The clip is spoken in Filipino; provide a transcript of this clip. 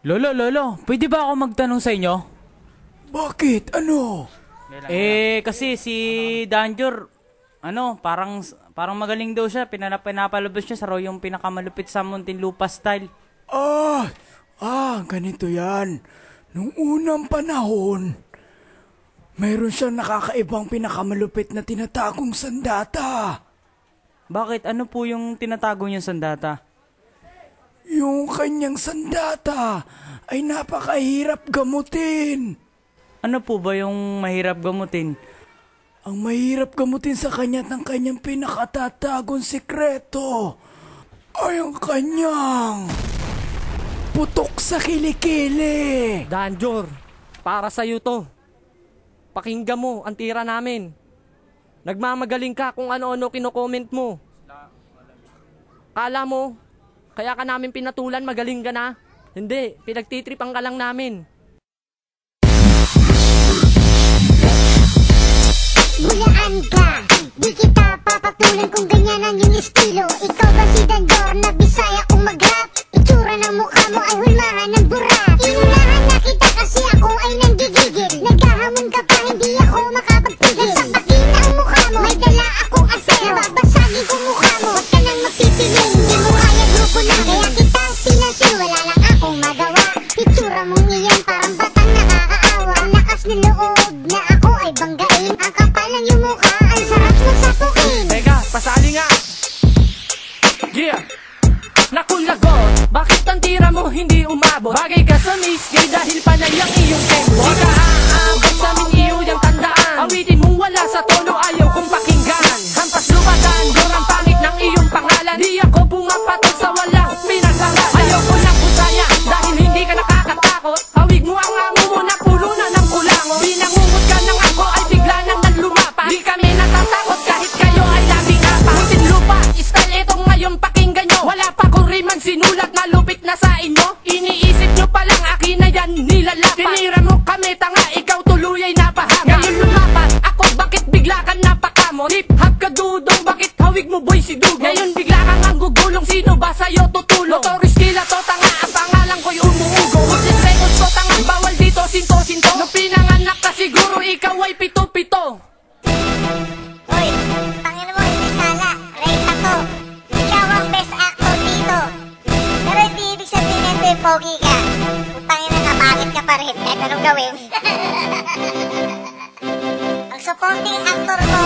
Lolo, pwede ba ako magtanong sa inyo? Bakit? Ano? Kasi si Danjor, parang magaling daw siya. Pinapalabas niya sa raw yung pinakamalupit sa Muntinlupa style. Ganito yan. Nung unang panahon, mayroon siyang nakakaibang pinakamalupit na tinatagong sandata. Bakit? Ano po yung tinatago niyang sandata? Yung kanyang sandata ay napakahirap gamutin. Ano po ba yung mahirap gamutin? Ang mahirap gamutin sa kanya at ang kanyang pinakatatagong sikreto ay ang kanyang putok sa kilikili. Danjor, para sa'yo to. Pakinggan mo ang tira namin. Nagmamagaling ka kung ano-ano kino-comment mo. Kala mo, kaya ka namin pinatulan, magaling ka na? Hindi, pinagtitripan ka lang namin. Bulaan ka, di kita papatulan kung ganyan ang iyong estilo. Ikaw ba si Danjor na Bisaya kung mag-rap? Itsura ng mukha mo ay hulmahan ng burat. Inunahan na kita kasi ako ay nanggigigil. Naghahamon ka pa, hindi ako makapagpigil. Sa patina ang mukha mo, may dala akong asero. Babasagin ko mukha mo, huwag ka nang magpipiling. Di mo kaya grupo na, kaya kita pinasin. Wala lang akong magawa, itsura mong iyan parang batang nakakaawa. Ang lakas ng loob na ako ay banggain. Ang kapal ng iyong mukha, ang sarap mo sapukin. Teka, pasali nga. Yeah. Naku lagot, bakit ang tira mo hindi umabot? Bagay ka sa miss gay dahil panay ang iyong tempo. Di ka aabot sa aming iyo yung tandaan. Awitin mong wala sa tono, ayaw kong pakinggan. Hampas lumadan, doon ang pangit ng iyong pangalan. Di ako pumapatol sa walang pinagbalan. Ayaw ko ng kusaya dahil hindi ka nakakatakot. Hawig mo ang amo mo na pulo na ng kulangot. Pinangungot ka ng ako ay bigla nang lumapas. Di kami natatakot kahit kayo ay laging apas. Muntinlupa, style itong ngayon pakinggan nyo. Wala pa kong riman sinulat na lupit na sa inyo. Iniisip nyo palang akin na yan nilalapat. Tinira mo kami tanga, ikaw tuloy ay napahanga. Ngayon lumapat, ako bakit bigla ka napakamot? Hip-hop ka dudong, bakit hawig mo boy si Dugo? Ngayon bigla kang ang gugulong, sino ba sa'yo tutulong? Notorious kila to tanga, ang pangalan ko'y umuugo. Usis records ko tanga, bawal dito sinto-sinto. Nung pinanganak ka siguro ikaw ay pito-pito. Hoy, tangina mo, hindi sala. Rate ako. Ikaw ang best actor dito. Pero hindi ibig sabihin nito yung pogi ka. Tangina na, bakit ka pa rin? Kahit anong gawin. Ang supporting actor ko